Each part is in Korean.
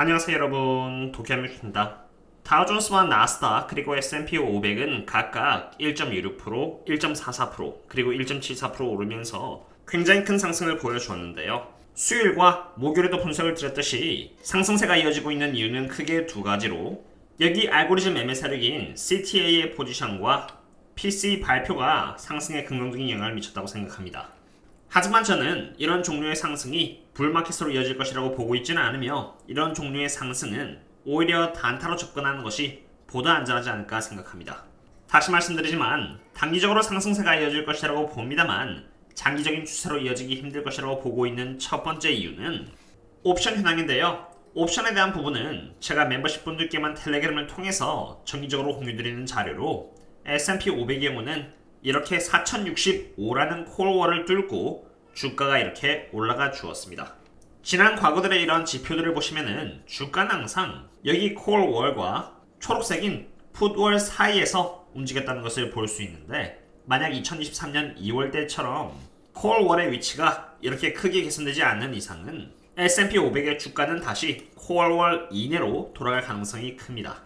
안녕하세요 여러분, 도쿄함유입니다. 다우존스와 나스닥 그리고 S&P 500은 각각 1.26%, 1.44% 그리고 1.74% 오르면서 굉장히 큰 상승을 보여주었는데요. 수요일과 목요일에도 분석을 드렸듯이 상승세가 이어지고 있는 이유는 크게 두 가지로, 여기 알고리즘 매매 세력인 CTA의 포지션과 PC 발표가 상승에 긍정적인 영향을 미쳤다고 생각합니다. 하지만 저는 이런 종류의 상승이 불마켓으로 이어질 것이라고 보고 있지는 않으며, 이런 종류의 상승은 오히려 단타로 접근하는 것이 보다 안전하지 않을까 생각합니다. 다시 말씀드리지만 단기적으로 상승세가 이어질 것이라고 봅니다만, 장기적인 추세로 이어지기 힘들 것이라고 보고 있는 첫 번째 이유는 옵션 현황인데요. 옵션에 대한 부분은 제가 멤버십 분들께만 텔레그램을 통해서 정기적으로 공유드리는 자료로, S&P 500의 경우는 이렇게 4065라는 콜월을 뚫고 주가가 이렇게 올라가 주었습니다. 지난 과거들의 이런 지표들을 보시면은 주가는 항상 여기 콜월과 초록색인 풋월 사이에서 움직였다는 것을 볼 수 있는데, 만약 2023년 2월 때처럼 콜월의 위치가 이렇게 크게 개선되지 않는 이상은 S&P 500의 주가는 다시 콜월 이내로 돌아갈 가능성이 큽니다.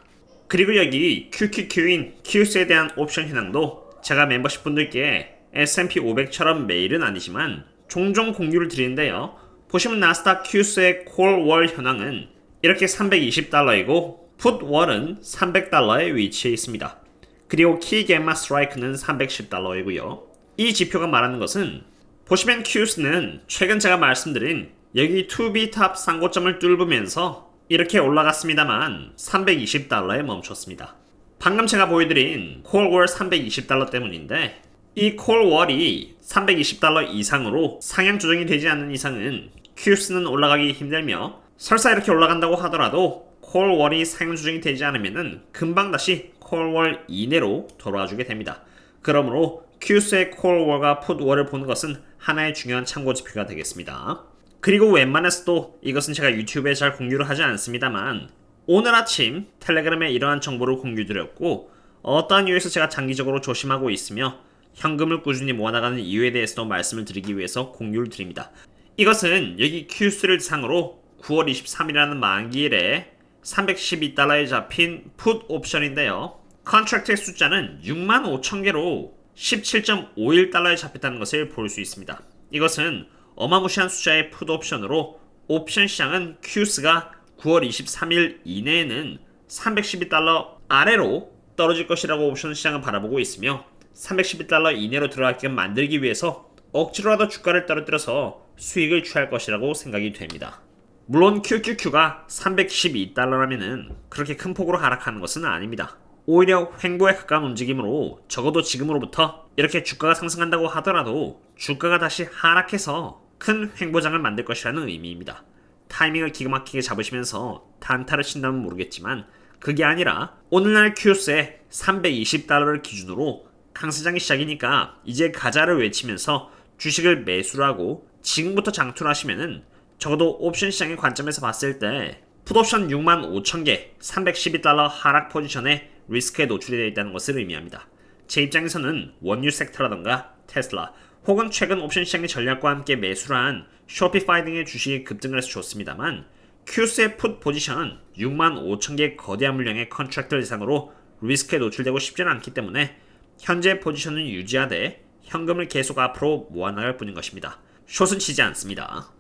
그리고 여기 QQQ인 QS에 대한 옵션 현황도 제가 멤버십 분들께 S&P 500처럼 매일은 아니지만 종종 공유를 드리는데요. 보시면 나스닥 QS의 콜월 현황은 이렇게 320달러이고 풋월은 300달러의 위치에 있습니다. 그리고 키게마 스트라이크는 310달러이고요. 이 지표가 말하는 것은, 보시면 QS는 최근 제가 말씀드린 여기 2B 탑 상고점을 뚫으면서 이렇게 올라갔습니다만 320달러에 멈췄습니다. 방금 제가 보여드린 콜월 320달러 때문인데, 이 콜월이 320달러 이상으로 상향 조정이 되지 않는 이상은 QS는 올라가기 힘들며, 설사 이렇게 올라간다고 하더라도 콜월이 상향 조정이 되지 않으면 금방 다시 콜월 이내로 돌아와주게 됩니다. 그러므로 QS의 콜월과 풋월을 보는 것은 하나의 중요한 참고 지표가 되겠습니다. 그리고 웬만해서도 이것은 제가 유튜브에 잘 공유를 하지 않습니다만, 오늘 아침 텔레그램에 이러한 정보를 공유드렸고, 어떠한 이유에서 제가 장기적으로 조심하고 있으며 현금을 꾸준히 모아나가는 이유에 대해서도 말씀을 드리기 위해서 공유를 드립니다. 이것은 여기 QS를 상으로 9월 23일이라는 만기일에 312달러에 잡힌 풋 옵션인데요. 컨트랙트의 숫자는 65,000개로 17.51달러에 잡혔다는 것을 볼 수 있습니다. 이것은 어마무시한 숫자의 풋 옵션으로, 옵션 시장은 QS가 9월 23일 이내에는 312달러 아래로 떨어질 것이라고 옵션 시장은 바라보고 있으며, 312달러 이내로 들어가게끔 만들기 위해서 억지로라도 주가를 떨어뜨려서 수익을 취할 것이라고 생각이 됩니다. 물론 QQQ가 312달러라면은 그렇게 큰 폭으로 하락하는 것은 아닙니다. 오히려 횡보에 가까운 움직임으로, 적어도 지금으로부터 이렇게 주가가 상승한다고 하더라도 주가가 다시 하락해서 큰 횡보장을 만들 것이라는 의미입니다. 타이밍을 기가 막히게 잡으시면서 단타를 친다면 모르겠지만, 그게 아니라 오늘날 QS에 320달러를 기준으로 강세장이 시작이니까 이제 가자를 외치면서 주식을 매수를 하고 지금부터 장투를 하시면은, 적어도 옵션 시장의 관점에서 봤을 때 풋옵션 65,000개 312달러 하락 포지션에 리스크에 노출이 되어 있다는 것을 의미합니다. 제 입장에서는 원유 섹터라던가 테슬라, 혹은 최근 옵션 시장의 전략과 함께 매수를 한 쇼피파이 등의 주식이 급등을 해서 좋습니다만, QS의 풋 포지션 65,000개 거대한 물량의 컨트랙터 이상으로 리스크에 노출되고 싶지는 않기 때문에 현재 포지션은 유지하되 현금을 계속 앞으로 모아나갈 뿐인 것입니다. 숏은 치지 않습니다.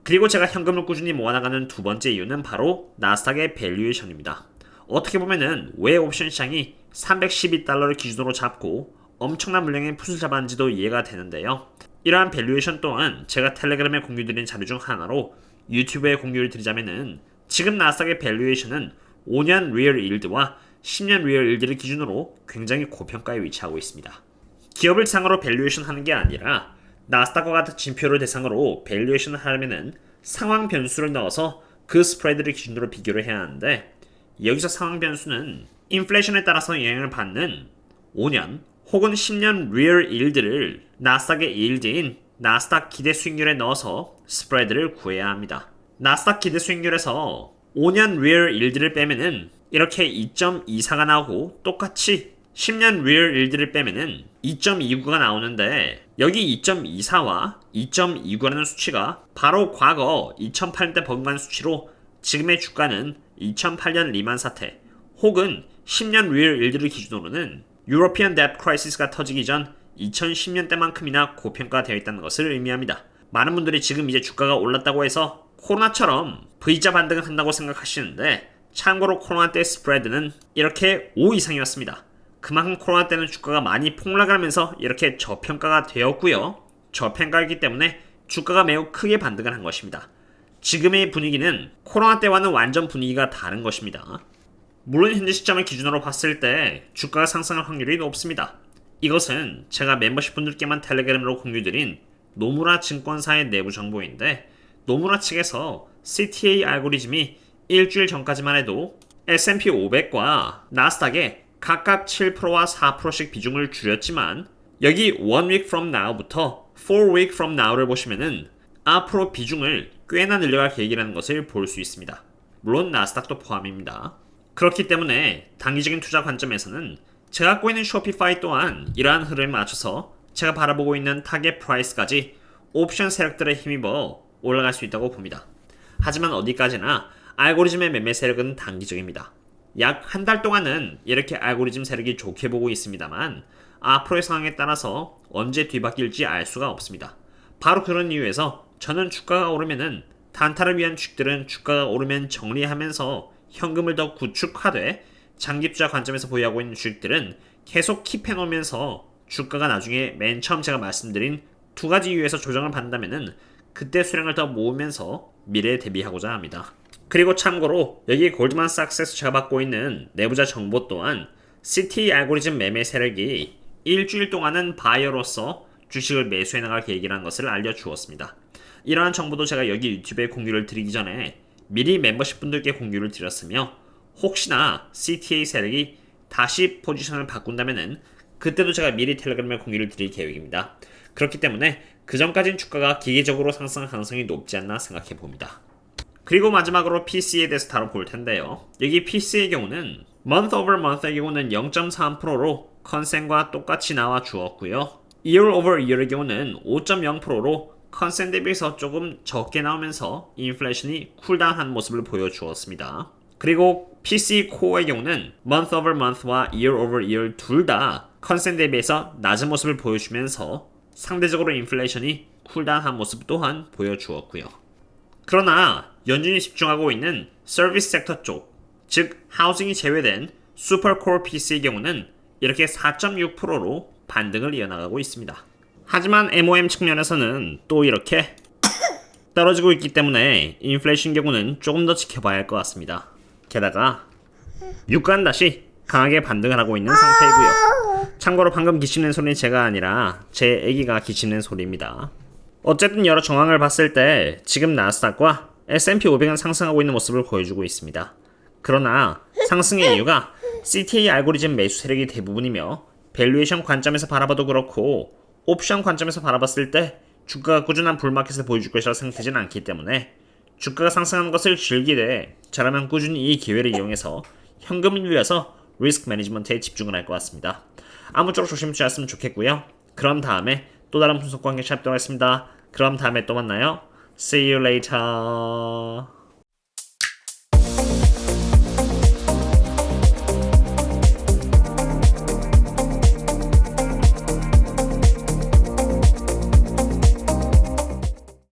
그리고 제가 현금을 꾸준히 모아나가는 두 번째 이유는 바로 나스닥의 밸류에이션입니다. 어떻게 보면은 왜 옵션 시장이 312달러를 기준으로 잡고 엄청난 물량의 풋을 잡았는지도 이해가 되는데요. 이러한 밸류에이션 또한 제가 텔레그램에 공유드린 자료 중 하나로 유튜브에 공유를 드리자면은, 지금 나스닥의 밸류에이션은 5년 리얼 일드와 10년 리얼 일드를 기준으로 굉장히 고평가에 위치하고 있습니다. 기업을 상으로 밸류에이션 하는 게 아니라 나스닥과 같은 지표를 대상으로 밸류에이션을 하려면은 상황 변수를 넣어서 그 스프레드를 기준으로 비교를 해야 하는데, 여기서 상황 변수는 인플레이션에 따라서 영향을 받는 5년 혹은 10년 리얼 일드를 나스닥의 일드인 나스닥 기대 수익률에 넣어서 스프레드를 구해야 합니다. 나스닥 기대 수익률에서 5년 리얼 일드를 빼면은 이렇게 2.24가 나오고, 똑같이 10년 리얼 일드를 빼면은 2.29가 나오는데, 여기 2.24와 2.29라는 수치가 바로 과거 2008년 때 버금간 수치로 지금의 주가는 2008년 리만 사태 혹은 10년 리얼 일들을 기준으로는 유로피안 뎁 크라이시스가 터지기 전 2010년 때만큼이나 고평가되어 있다는 것을 의미합니다. 많은 분들이 지금 이제 주가가 올랐다고 해서 코로나처럼 V자 반등을 한다고 생각하시는데, 참고로 코로나 때 스프레드는 이렇게 5 이상이었습니다. 그만큼 코로나 때는 주가가 많이 폭락하면서 이렇게 저평가가 되었고요. 저평가이기 때문에 주가가 매우 크게 반등을 한 것입니다. 지금의 분위기는 코로나 때와는 완전 분위기가 다른 것입니다. 물론 현재 시점을 기준으로 봤을 때 주가가 상승할 확률이 높습니다. 이것은 제가 멤버십 분들께만 텔레그램으로 공유드린 노무라 증권사의 내부 정보인데, 노무라 측에서 CTA 알고리즘이 일주일 전까지만 해도 S&P 500과 나스닥에 각각 7%와 4%씩 비중을 줄였지만, 여기 1 week from now부터 4 week from now를 보시면은 앞으로 비중을 꽤나 늘려갈 계획이라는 것을 볼 수 있습니다. 물론 나스닥도 포함입니다. 그렇기 때문에 단기적인 투자 관점에서는 제가 갖고 있는 쇼피파이 또한 이러한 흐름에 맞춰서 제가 바라보고 있는 타겟 프라이스까지 옵션 세력들에 힘입어 올라갈 수 있다고 봅니다. 하지만 어디까지나 알고리즘의 매매 세력은 단기적입니다. 약 한 달 동안은 이렇게 알고리즘 세력이 좋게 보고 있습니다만, 앞으로의 상황에 따라서 언제 뒤바뀔지 알 수가 없습니다. 바로 그런 이유에서 저는 주가가 오르면은 단타를 위한 주식들은 주가가 오르면 정리하면서 현금을 더 구축하되, 장기 투자 관점에서 보유하고 있는 주식들은 계속 킵해 놓으면서 주가가 나중에 맨 처음 제가 말씀드린 두 가지 이유에서 조정을 받는다면은 그때 수량을 더 모으면서 미래에 대비하고자 합니다. 그리고 참고로 여기 골드만삭스에서 제가 받고 있는 내부자 정보 또한 CTA 알고리즘 매매 세력이 일주일 동안은 바이어로서 주식을 매수해 나갈 계획이라는 것을 알려주었습니다. 이러한 정보도 제가 여기 유튜브에 공유를 드리기 전에 미리 멤버십 분들께 공유를 드렸으며, 혹시나 CTA 세력이 다시 포지션을 바꾼다면은 그때도 제가 미리 텔레그램에 공유를 드릴 계획입니다. 그렇기 때문에 그 전까지는 주가가 기계적으로 상승할 가능성이 높지 않나 생각해 봅니다. 그리고 마지막으로 PC에 대해서 다뤄볼 텐데요. 여기 PC의 경우는 month over month의 경우는 0.3%로 컨센과 똑같이 나와 주었고요. year over year의 경우는 5.0%로 컨센 대비해서 조금 적게 나오면서 인플레이션이 쿨다운한 모습을 보여주었습니다. 그리고 PC 코어의 경우는 month over month와 year over year 둘 다 컨센 대비해서 낮은 모습을 보여주면서 상대적으로 인플레이션이 쿨다운한 모습 또한 보여주었고요. 그러나 연준이 집중하고 있는 서비스 섹터 쪽, 즉 하우징이 제외된 슈퍼코어 PC의 경우는 이렇게 4.6%로 반등을 이어나가고 있습니다. 하지만 MOM 측면에서는 또 이렇게 떨어지고 있기 때문에 인플레이션 경우는 조금 더 지켜봐야 할 것 같습니다. 게다가 유가는 다시 강하게 반등을 하고 있는 상태이고요. 참고로 방금 기침낸 소리는 제가 아니라 제 애기가 기침낸 소리입니다. 어쨌든 여러 정황을 봤을 때 지금 나스닥과 S&P 500은 상승하고 있는 모습을 보여주고 있습니다. 그러나 상승의 이유가 CTA 알고리즘 매수 세력이 대부분이며, 밸류에이션 관점에서 바라봐도 그렇고 옵션 관점에서 바라봤을 때 주가가 꾸준한 불마켓을 보여줄 것이라 생각되진 않기 때문에 주가가 상승하는 것을 즐기되 잘하면 꾸준히 이 기회를 이용해서 현금을 늘려서 리스크 매니지먼트에 집중을 할 것 같습니다. 아무쪼록 조심 투자했으면 좋겠고요. 그럼 다음에 또 다른 분석과 함께 찾도록 하겠습니다. 그럼 다음에 또 만나요. See you later.